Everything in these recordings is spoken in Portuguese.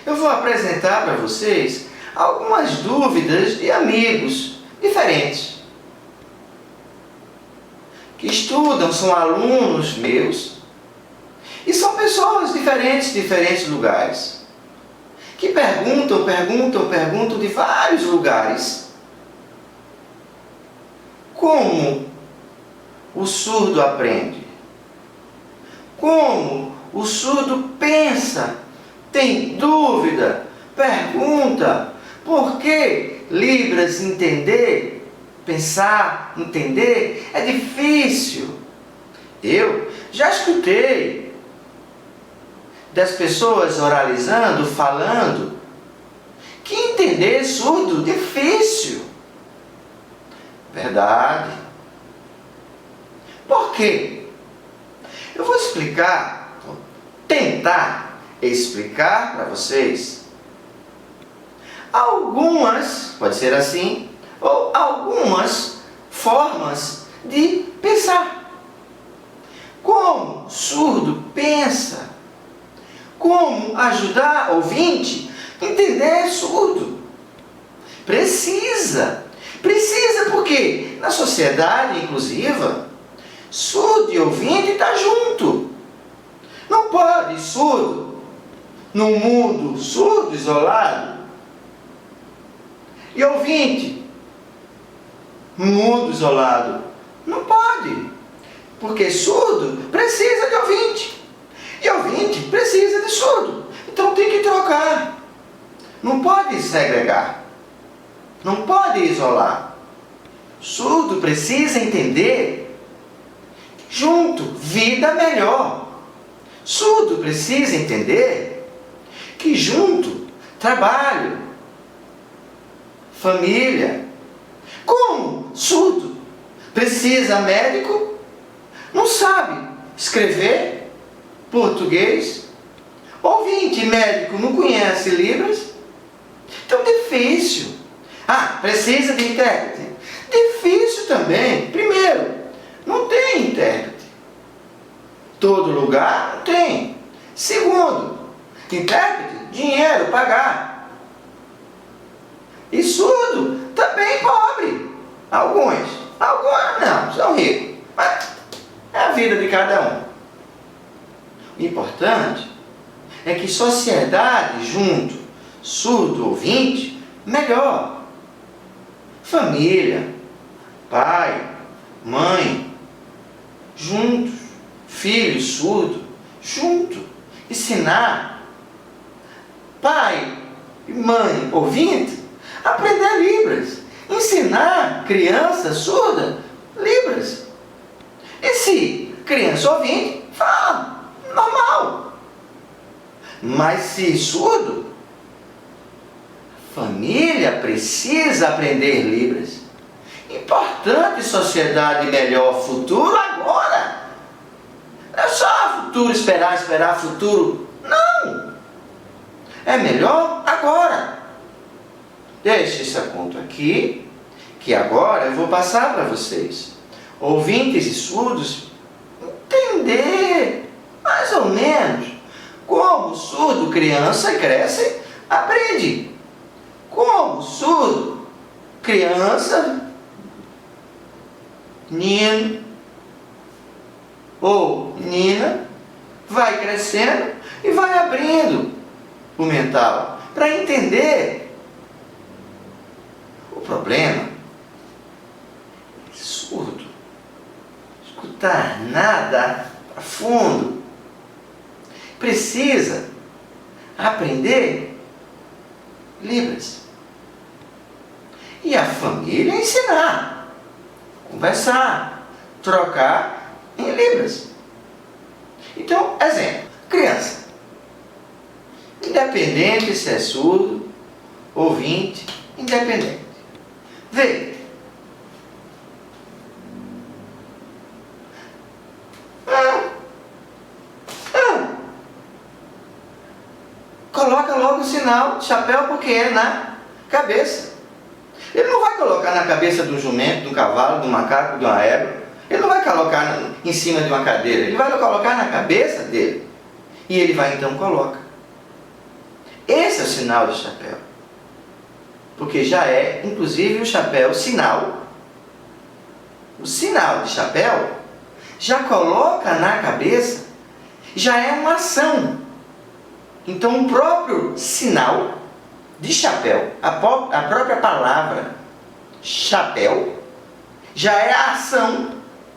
eu vou apresentar para vocês algumas dúvidas de amigos diferentes, que estudam, são alunos meus, e são pessoas diferentes, de diferentes lugares, que perguntam de vários lugares, como o surdo aprende, como o surdo pensa, tem dúvida, pergunta, por que Libras entender, pensar, entender, é difícil. Eu já escutei das pessoas oralizando, falando, que entender surdo é difícil. Verdade. Por quê? Eu vou explicar, vou tentar explicar para vocês algumas, pode ser assim, ou algumas formas de pensar. Como surdo pensa, como ajudar ouvinte a entender surdo. Precisa porque na sociedade inclusiva, surdo e ouvinte está junto. Não pode surdo, num mundo surdo, isolado, e ouvinte, num mundo isolado. Não pode, porque surdo precisa de ouvinte, e ouvinte precisa de surdo. Então tem que trocar. Não pode segregar, não pode isolar. Surdo precisa entender junto, vida melhor. Surdo precisa entender que junto, trabalho, família. Como surdo precisa médico, não sabe escrever português, ouvinte médico não conhece Libras, então difícil. Precisa de intérprete. Difícil também. Primeiro, não tem intérprete. Todo lugar não tem. Segundo, intérprete, dinheiro, pagar. E surdo, também pobre. Alguns não, são ricos. Mas é a vida de cada um. O importante é que sociedade junto, surdo, ouvinte, melhor. Família, pai, mãe, juntos, filho, surdo, junto, ensinar, pai e mãe, ouvinte, aprender Libras, ensinar criança surda Libras. E se criança ouvinte, fala, normal. Mas se surdo, família precisa aprender Libras. Importante sociedade melhor, futuro agora. Não é só futuro, esperar futuro. Não. É melhor agora. Deixe esse assunto aqui, que agora eu vou passar para vocês, ouvintes e surdos, entender mais ou menos como surdo, criança cresce, aprende. Como surdo, criança, menino ou menina, vai crescendo e vai abrindo o mental para entender. O problema é surdo, escutar nada a fundo, precisa aprender Libras. E a família ensinar, conversar, trocar em Libras. Então, exemplo, criança, independente se é surdo, ouvinte, independente. Vê. Coloca logo o sinal de chapéu porque é na cabeça. Ele não vai colocar na cabeça do jumento, de um cavalo, de um macaco, de uma égua. Ele não vai colocar em cima de uma cadeira. Ele vai colocar na cabeça dele. E ele vai então coloca. Esse é o sinal do chapéu. Porque já é, inclusive, o chapéu sinal. O sinal de chapéu já coloca na cabeça, já é uma ação. Então, o próprio sinal de chapéu, a própria palavra chapéu, já é a ação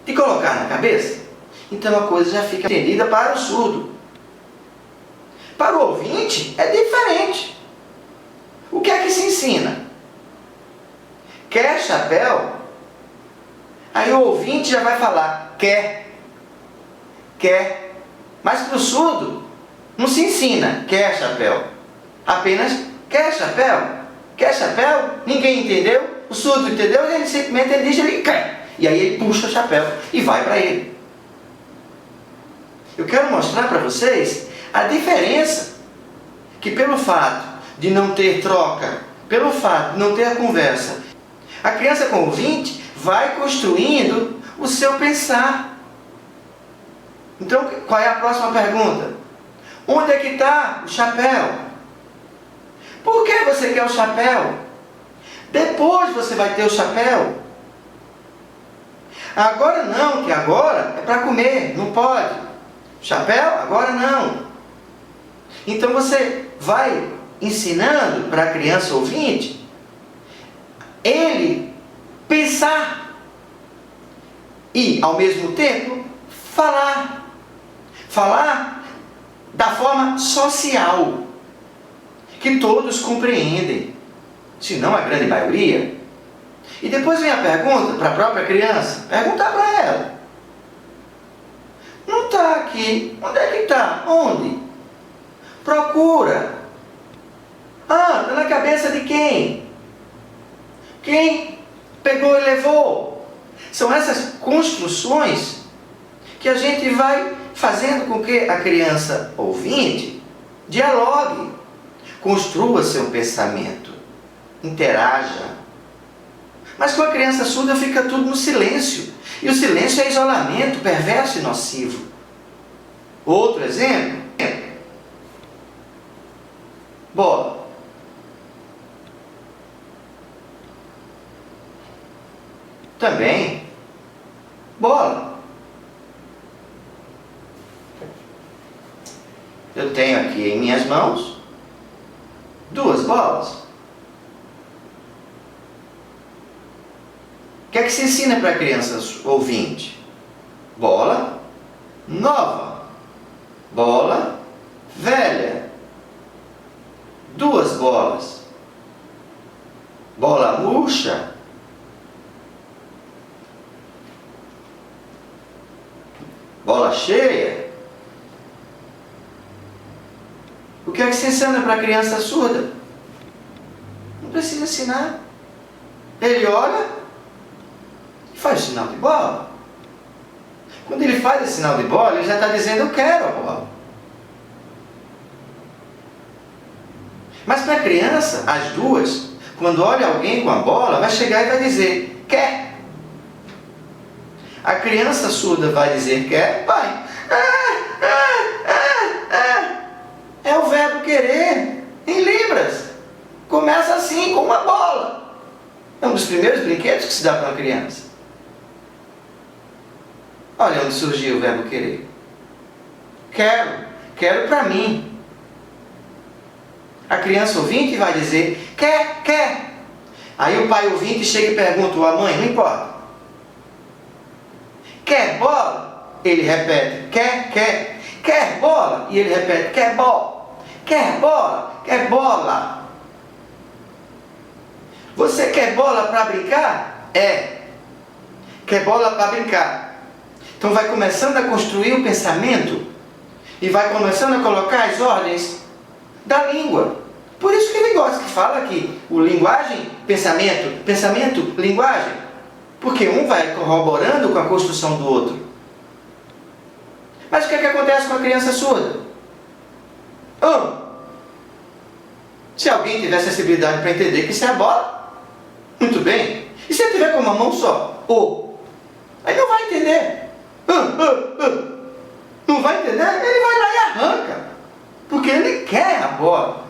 de colocar na cabeça. Então, a coisa já fica entendida para o surdo. Para o ouvinte, é diferente. O que é que se ensina? Quer chapéu? Aí o ouvinte já vai falar, quer. Mas para o surdo, não se ensina, quer chapéu. Apenas, quer chapéu? Quer chapéu? Ninguém entendeu? O surdo entendeu? Ele simplesmente diz, ele quer. E aí ele puxa o chapéu e vai para ele. Eu quero mostrar para vocês a diferença que pelo fato de não ter troca, pelo fato de não ter a conversa, a criança com o ouvinte vai construindo o seu pensar. Então, qual é a próxima pergunta? Onde é que está o chapéu? Por que você quer o chapéu? Depois você vai ter o chapéu. Agora não, que agora é para comer, não pode. Chapéu? Agora não. Então você vai ensinando para a criança ouvinte ele pensar e, ao mesmo tempo, falar. Falar da forma social, que todos compreendem, se não a grande maioria. E depois vem a pergunta para a própria criança, perguntar para ela. Não está aqui. Onde é que está? Onde? Procura. Ah, está na cabeça de quem? Quem pegou e levou? São essas construções que a gente vai fazendo com que a criança ouvinte dialogue, construa seu pensamento, interaja. Mas com a criança surda fica tudo no silêncio. E o silêncio é isolamento perverso e nocivo. Outro exemplo. Bola. Também. Bola. Eu tenho aqui em minhas mãos 2 bolas. O que é que se ensina para a criança ouvinte? Bola nova. Bola velha. 2 bolas. Bola murcha. Bola cheia. O que é que se ensina para a criança surda? Não precisa ensinar. Ele olha e faz o sinal de bola. Quando ele faz esse sinal de bola, ele já está dizendo, eu quero a bola. Mas para a criança, as duas, quando olha alguém com a bola, vai chegar e vai dizer, quer. A criança surda vai dizer, quer, vai. É o verbo querer, em libras. Começa assim, com uma bola. É um dos primeiros brinquedos que se dá para uma criança. Olha onde surgiu o verbo querer. Quero para mim. A criança ouvinte vai dizer, quer. Aí o pai ouvinte chega e pergunta, ou a mãe, não importa. Quer bola? Ele repete, quer. Quer bola? E ele repete, quer bola. Quer bola? Quer bola. Você quer bola para brincar? É. Quer bola para brincar. Então vai começando a construir o pensamento e vai começando a colocar as ordens da língua. Por isso que ele gosta que fala aqui o linguagem, pensamento, linguagem. Porque um vai corroborando com a construção do outro. Mas o que é que acontece com a criança surda? Se alguém tiver sensibilidade para entender que isso é a bola, muito bem. E se ele tiver com uma mão só? Aí não vai entender. Não vai entender? Ele vai lá e arranca. Porque ele quer a bola.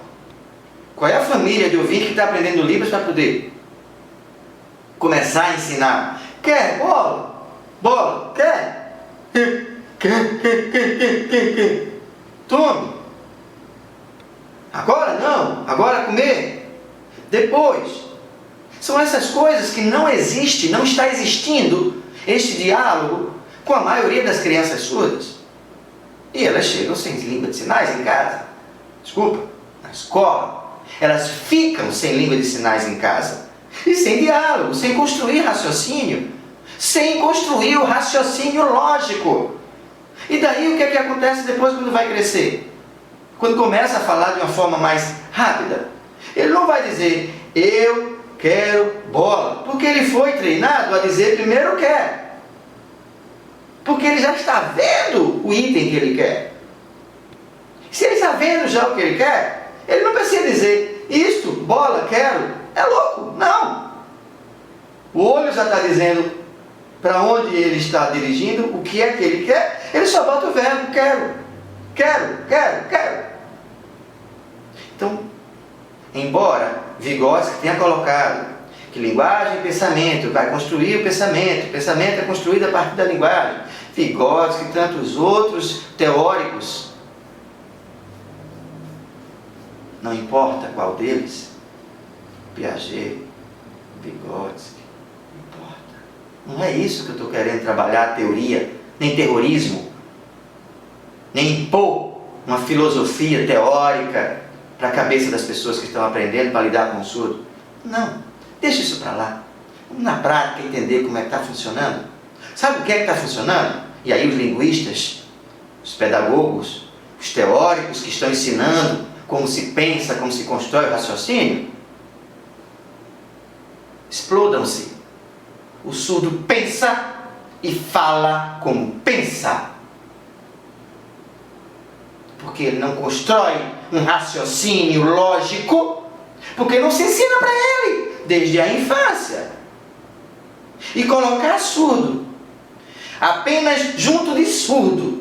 Qual é a família de ouvinte que está aprendendo Libras para poder começar a ensinar? Quer? Bola? Bola? Quer? Quer? Tome. Agora não. Agora comer. Depois. São essas coisas que não existe, não está existindo este diálogo com a maioria das crianças surdas. E elas chegam sem língua de sinais em casa. Desculpa, na escola. Elas ficam sem língua de sinais em casa. E sem diálogo, sem construir raciocínio. Sem construir o raciocínio lógico. E daí o que é que acontece depois quando vai crescer? Quando começa a falar de uma forma mais rápida. Ele não vai dizer, eu quero bola. Porque ele foi treinado a dizer primeiro quer. Porque ele já está vendo o item que ele quer. Se ele está vendo já o que ele quer, ele não precisa dizer, isto, bola, quero. É louco. Não. O olho já está dizendo para onde ele está dirigindo, o que é que ele quer. Ele só bota o verbo, quero. Quero, quero, quero. Então, embora Vygotsky tenha colocado que linguagem e pensamento vai construir o pensamento é construído a partir da linguagem, Vygotsky e tantos outros teóricos, não importa qual deles, Piaget, Vygotsky, não importa. Não é isso que eu estou querendo trabalhar, teoria, nem terrorismo, nem impor uma filosofia teórica para a cabeça das pessoas que estão aprendendo para lidar com o surdo. Não, deixa isso para lá. Vamos na prática entender como é que está funcionando. Sabe o que é que está funcionando? E aí os linguistas, os pedagogos, os teóricos que estão ensinando como se pensa, como se constrói o raciocínio, explodam-se. O surdo pensa e fala como pensa. Porque ele não constrói um raciocínio lógico, porque não se ensina para ele desde a infância. E colocar surdo apenas junto de surdo,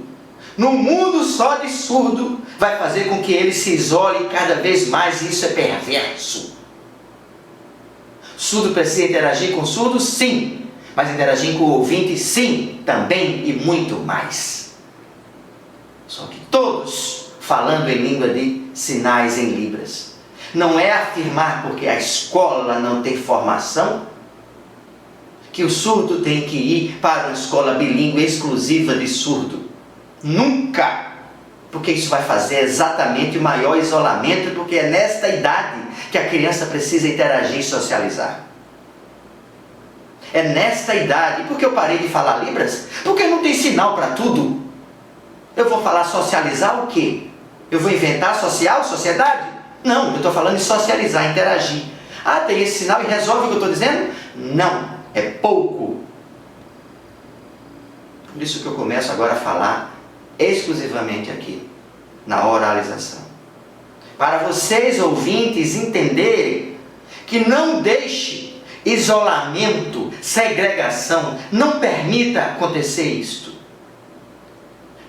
num mundo só de surdo, vai fazer com que ele se isole cada vez mais, e isso é perverso. Surdo precisa interagir com surdo? Sim. Mas interagir com o ouvinte? Sim, também e muito mais. Só que todos falando em língua de sinais em Libras. Não é afirmar porque a escola não tem formação que o surdo tem que ir para uma escola bilíngue exclusiva de surdo. Nunca! Porque isso vai fazer exatamente o maior isolamento, porque é nesta idade que a criança precisa interagir e socializar. É nesta idade. Por que eu parei de falar Libras? Porque não tem sinal para tudo. Eu vou falar socializar o quê? Eu vou inventar sociedade? Não, eu estou falando de socializar, interagir. Ah, tem esse sinal e resolve o que eu estou dizendo? Não, é pouco. Por isso que eu começo agora a falar exclusivamente aqui, na oralização. Para vocês, ouvintes, entenderem que não deixe isolamento, segregação, não permita acontecer isto.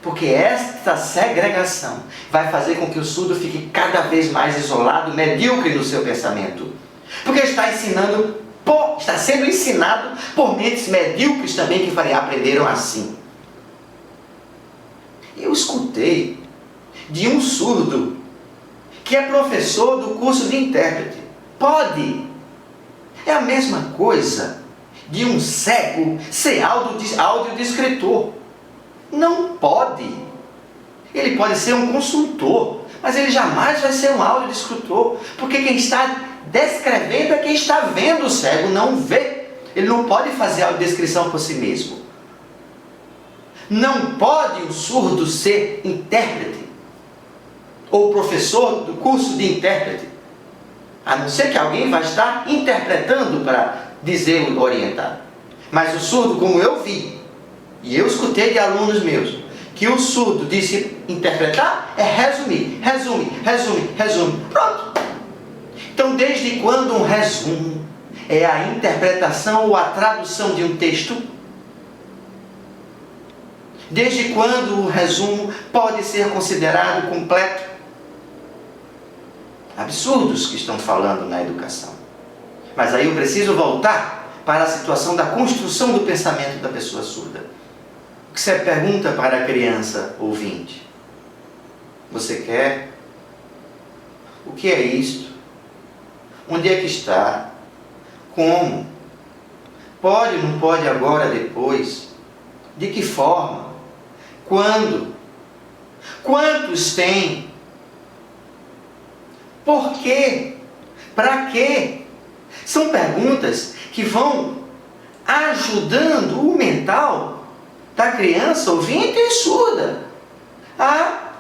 Porque esta segregação vai fazer com que o surdo fique cada vez mais isolado, medíocre no seu pensamento. Porque está sendo ensinado por mentes medíocres também que aprenderam assim. Eu escutei de um surdo que é professor do curso de intérprete. Pode! É a mesma coisa de um cego ser audiodescritor. Não pode. Ele pode ser um consultor, mas ele jamais vai ser um audiodescritor, porque quem está descrevendo é quem está vendo, o cego não vê. Ele não pode fazer audiodescrição por si mesmo. Não pode o surdo ser intérprete ou professor do curso de intérprete, a não ser que alguém vai estar interpretando para dizer, orientar. Mas o surdo, como eu vi, e eu escutei de alunos meus, que o surdo disse interpretar é resumir, resume. Pronto. Então, desde quando um resumo é a interpretação ou a tradução de um texto? Desde quando o resumo pode ser considerado completo? absurdos que estão falando na educação. Mas aí eu preciso voltar para a situação da construção do pensamento da pessoa surda. O que você pergunta para a criança ouvinte? Você quer? O que é isto? Onde é que está? Como? Pode, não pode agora, depois? De que forma? Quando? Quantos tem? Por quê? Para quê? São perguntas que vão ajudando o mental da criança ouvinte e surda a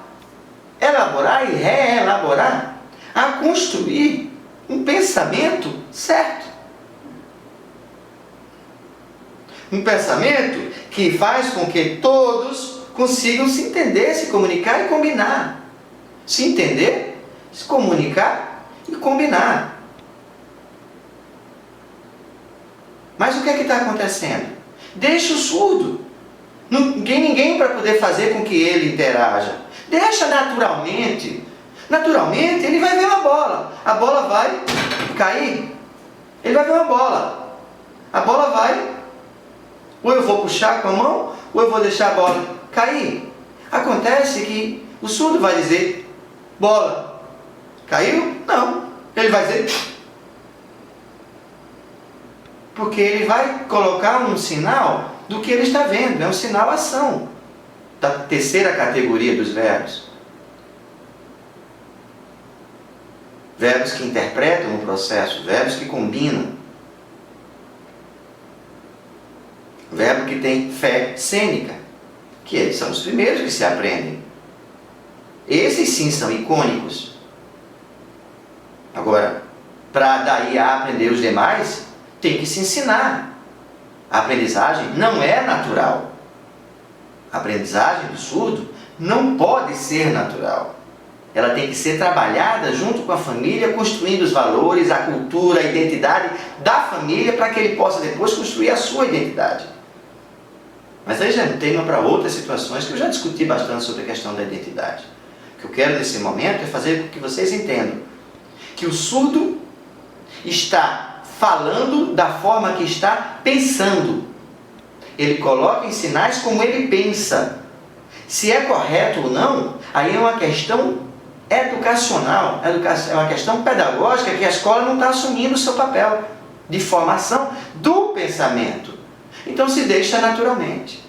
elaborar e reelaborar, a construir um pensamento certo. Um pensamento que faz com que todos consigam se entender, se comunicar e combinar. Se entender, se comunicar e combinar. Mas o que é que está acontecendo? Deixa o surdo. Não tem ninguém para poder fazer com que ele interaja. Deixa naturalmente. Naturalmente ele vai ver uma bola. A bola vai cair. Ele vai ver uma bola. A bola vai. Ou eu vou puxar com a mão, ou eu vou deixar a bola cair. Acontece que o surdo vai dizer, bola. Caiu? Não. Ele vai dizer... Porque ele vai colocar um sinal do que ele está vendo. É um sinal ação. Da terceira categoria dos verbos. Verbos que interpretam o processo. Verbos que combinam. Verbo que tem fé cênica. Que eles são os primeiros que se aprendem. Esses sim são icônicos. Agora, para daí a aprender os demais... Tem que se ensinar. A aprendizagem não é natural. A aprendizagem do surdo não pode ser natural. Ela tem que ser trabalhada junto com a família, construindo os valores, a cultura, a identidade da família, para que ele possa depois construir a sua identidade. Mas aí já é um tema para outras situações, que eu já discuti bastante sobre a questão da identidade. O que eu quero nesse momento é fazer com que vocês entendam que o surdo está falando da forma que está pensando. Ele coloca em sinais como ele pensa. Se é correto ou não, aí é uma questão educacional, é uma questão pedagógica que a escola não está assumindo o seu papel de formação do pensamento. Então se deixa naturalmente.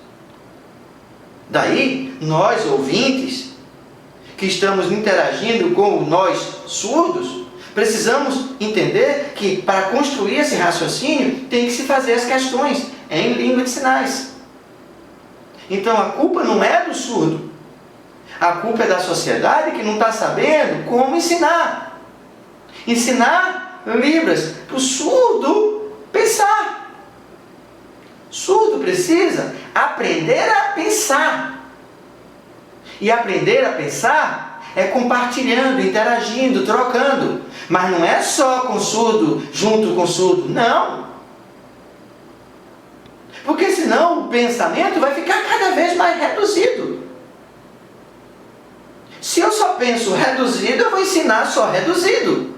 Daí, nós ouvintes, que estamos interagindo com nós surdos, precisamos entender que para construir esse raciocínio tem que se fazer as questões em língua de sinais. Então a culpa não é do surdo. A culpa é da sociedade que não está sabendo como ensinar. Ensinar Libras para o surdo pensar. Surdo precisa aprender a pensar. E aprender a pensar é compartilhando, interagindo, trocando. Mas não é só com o surdo, junto com o surdo. Não. Porque senão o pensamento vai ficar cada vez mais reduzido. Se eu só penso reduzido, eu vou ensinar só reduzido.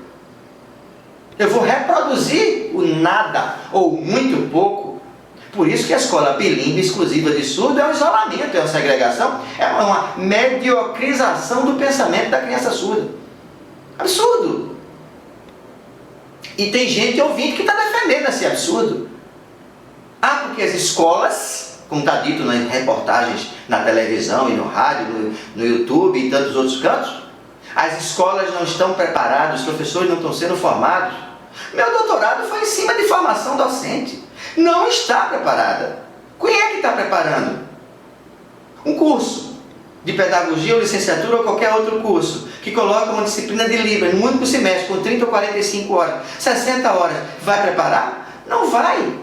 Eu vou reproduzir o nada, ou muito pouco. Por isso que a escola bilíngue exclusiva de surdo é um isolamento, é uma segregação, é uma mediocrização do pensamento da criança surda. Absurdo. E tem gente ouvinte que está defendendo esse absurdo. Ah, porque as escolas, como está dito nas reportagens na televisão e no rádio, no YouTube e tantos outros cantos, as escolas não estão preparadas, os professores não estão sendo formados. Meu doutorado foi em cima de formação docente. Não está preparada. Quem é que está preparando? Um curso de pedagogia ou licenciatura ou qualquer outro curso que coloca uma disciplina de Libras num único semestre com 30 ou 45 horas, 60 horas, vai preparar? Não vai.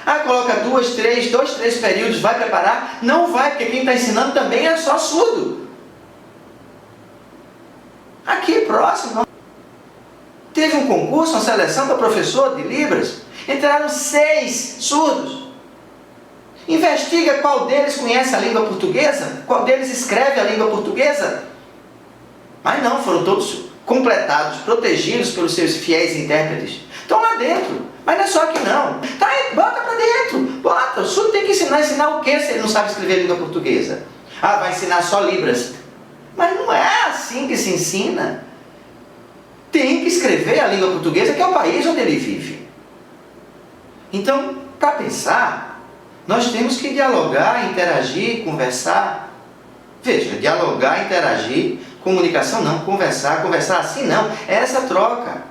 Ah, coloca dois, três períodos, vai preparar? Não vai, porque quem está ensinando também é só surdo. Aqui próximo, teve um concurso, uma seleção para professor de Libras, entraram 6 surdos. Investiga qual deles conhece a língua portuguesa, qual deles escreve a língua portuguesa. Mas não, foram todos completados, protegidos pelos seus fiéis intérpretes. Estão lá dentro, mas não é só aqui não. Tá, bota para dentro, bota. O surdo tem que ensinar o quê se ele não sabe escrever língua portuguesa? Ah, vai ensinar só Libras. Mas não é assim que se ensina. Tem que escrever a língua portuguesa, que é o país onde ele vive. Então, para pensar, nós temos que dialogar, interagir, conversar. Veja, dialogar, interagir, comunicação não, conversar assim não, é essa troca.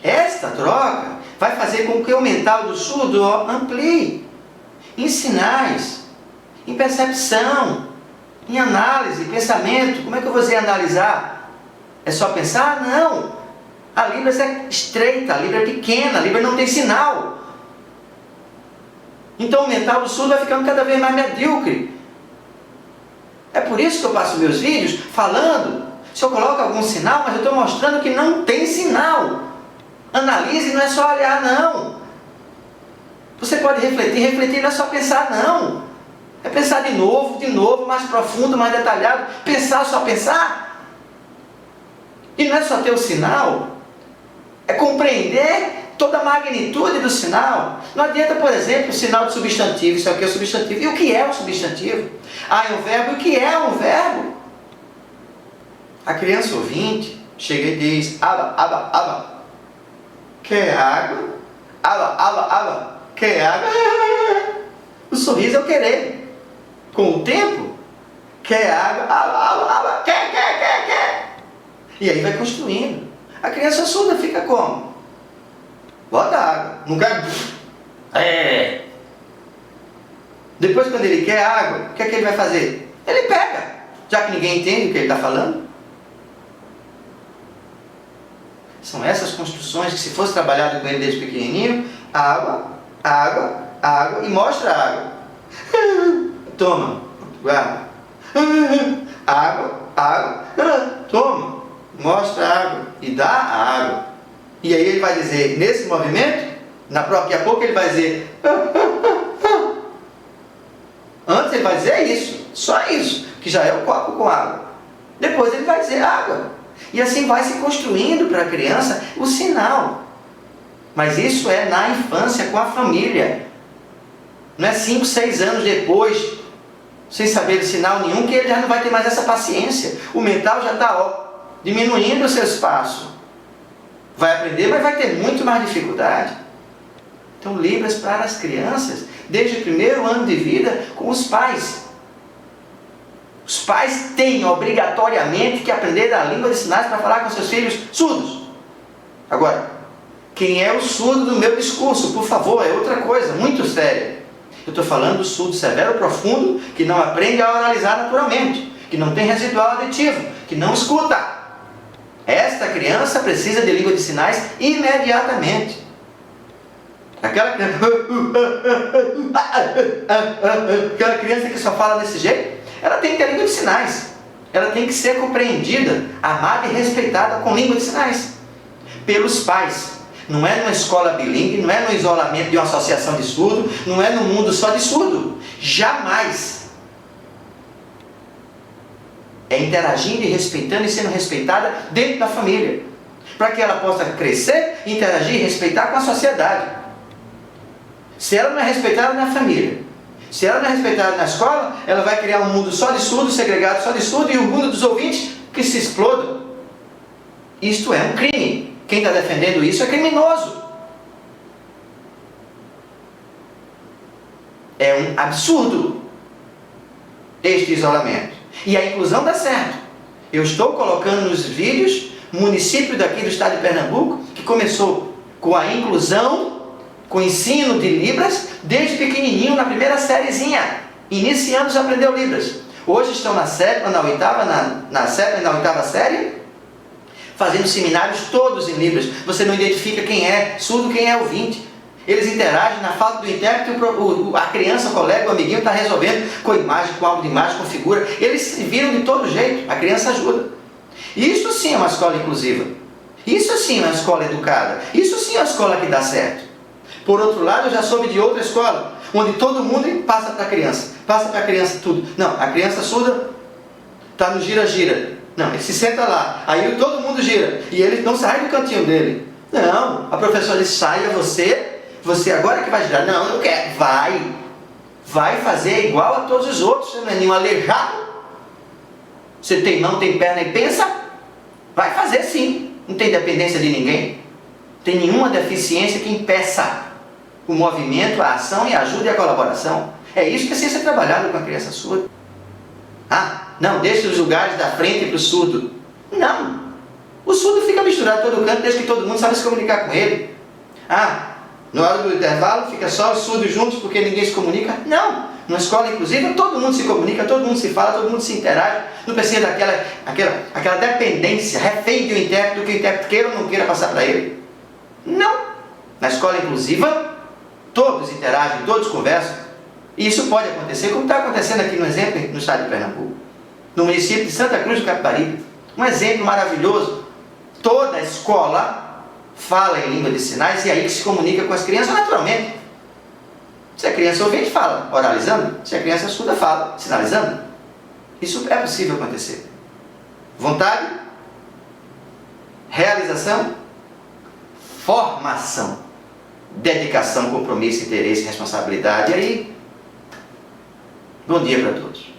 Esta troca vai fazer com que o mental do surdo amplie em sinais, em percepção, em análise, pensamento. Como é que eu vou dizer analisar? É só pensar? Não! A Libras é estreita, a Libra é pequena, a Libra não tem sinal. Então o mental do surdo vai ficando cada vez mais medíocre. É por isso que eu passo meus vídeos falando, se eu coloco algum sinal, mas eu estou mostrando que não tem sinal. Analise não é só olhar, não. Você pode refletir não é só pensar, não. É pensar de novo, mais profundo, mais detalhado. Pensar, só pensar. E não é só ter o sinal, é compreender toda a magnitude do sinal. Não adianta, por exemplo, o sinal de substantivo, isso aqui é o substantivo. E o que é o substantivo? Ah, é um verbo. E o que é um verbo? A criança ouvinte chega e diz, aba, aba, aba. Quer água? Aba, aba, aba. Quer água? O sorriso é o querer. Com o tempo, quer água? Aba, aba, aba. Quer. E aí vai construindo. A criança surda fica como? Bota água. Não quer? Depois, quando ele quer água, o que é que ele vai fazer? Ele pega. Já que ninguém entende o que ele está falando. São essas construções que, se fosse trabalhado com ele desde pequenininho, água, água, água, e mostra a água. Toma, guarda. Água, água, toma, mostra a água e dá a água. E aí ele vai dizer, nesse movimento, daqui a pouco ele vai dizer, antes ele vai dizer isso, só isso, que já é o copo com água. Depois ele vai dizer água. E assim vai se construindo para a criança o sinal. Mas isso é na infância, com a família. Não é 5, 6 anos depois, sem saber de sinal nenhum, que ele já não vai ter mais essa paciência. O mental já está diminuindo o seu espaço. Vai aprender, mas vai ter muito mais dificuldade. Então, Libras para as crianças, desde o primeiro ano de vida, com os pais. Os pais têm obrigatoriamente que aprender a língua de sinais para falar com seus filhos surdos. Agora, quem é o surdo do meu discurso? Por favor, é outra coisa, muito séria. Eu estou falando do surdo severo profundo, que não aprende a oralizar naturalmente, que não tem residual aditivo, que não escuta. Esta criança precisa de língua de sinais imediatamente. Aquela criança que só fala desse jeito, ela tem que ter língua de sinais. Ela tem que ser compreendida, amada e respeitada com língua de sinais. Pelos pais. Não é numa escola bilíngue, não é no isolamento de uma associação de surdo, não é no mundo só de surdo. Jamais. É interagindo e respeitando e sendo respeitada dentro da família. Para que ela possa crescer, interagir e respeitar com a sociedade. Se ela não é respeitada na família, se ela não é respeitada na escola, ela vai criar um mundo só de surdo, segregado só de surdo, e o mundo dos ouvintes que se exploda. Isto é um crime. Quem está defendendo isso é criminoso. É um absurdo este isolamento. E a inclusão dá certo. Eu estou colocando nos vídeos município daqui do estado de Pernambuco que começou com a inclusão, com o ensino de Libras, desde pequenininho, na primeira sériezinha. Iniciando já aprendeu Libras. Hoje estão na sétima, na oitava, na sétima e na oitava série, fazendo seminários todos em Libras. Você não identifica quem é surdo, quem é ouvinte. Eles interagem, na falta do intérprete, a criança, o colega, o amiguinho está resolvendo com imagem, com algo de imagem, com figura. Eles se viram de todo jeito, a criança ajuda. Isso sim é uma escola inclusiva. Isso sim é uma escola educada. Isso sim é uma escola que dá certo. Por outro lado, eu já soube de outra escola, onde todo mundo passa para a criança tudo. Não, a criança surda está no gira-gira. Não, ele se senta lá, aí todo mundo gira, e ele não sai do cantinho dele. Não, a professora diz, saia você agora que vai girar. Não, eu quero. Vai fazer igual a todos os outros, você não é nenhum aleijado. Você tem mão, tem perna e pensa? Vai fazer sim, não tem dependência de ninguém. Não tem nenhuma deficiência que impeça o movimento, a ação e a ajuda e a colaboração. É isso que é ser trabalhado com a criança surda. Ah, não, deixe os lugares da frente para o surdo. Não, o surdo fica misturado todo canto desde que todo mundo sabe se comunicar com ele. Ah, na hora do intervalo fica só os surdos juntos porque ninguém se comunica. Não, na escola inclusive todo mundo se comunica, todo mundo se fala, todo mundo se interage. Não precisa daquela dependência, refém de um intérprete, do que o intérprete queira ou não queira passar para ele. Não, na escola inclusiva todos interagem, todos conversam. E isso pode acontecer, como está acontecendo aqui no exemplo no estado de Pernambuco, no município de Santa Cruz do Capibaribe. Um exemplo maravilhoso. Toda a escola fala em língua de sinais e aí que se comunica com as crianças naturalmente. Se a criança ouvinte fala oralizando, se a criança surda fala sinalizando. Isso é possível acontecer. Vontade, realização, formação, dedicação, compromisso, interesse, responsabilidade. E aí, bom dia para todos.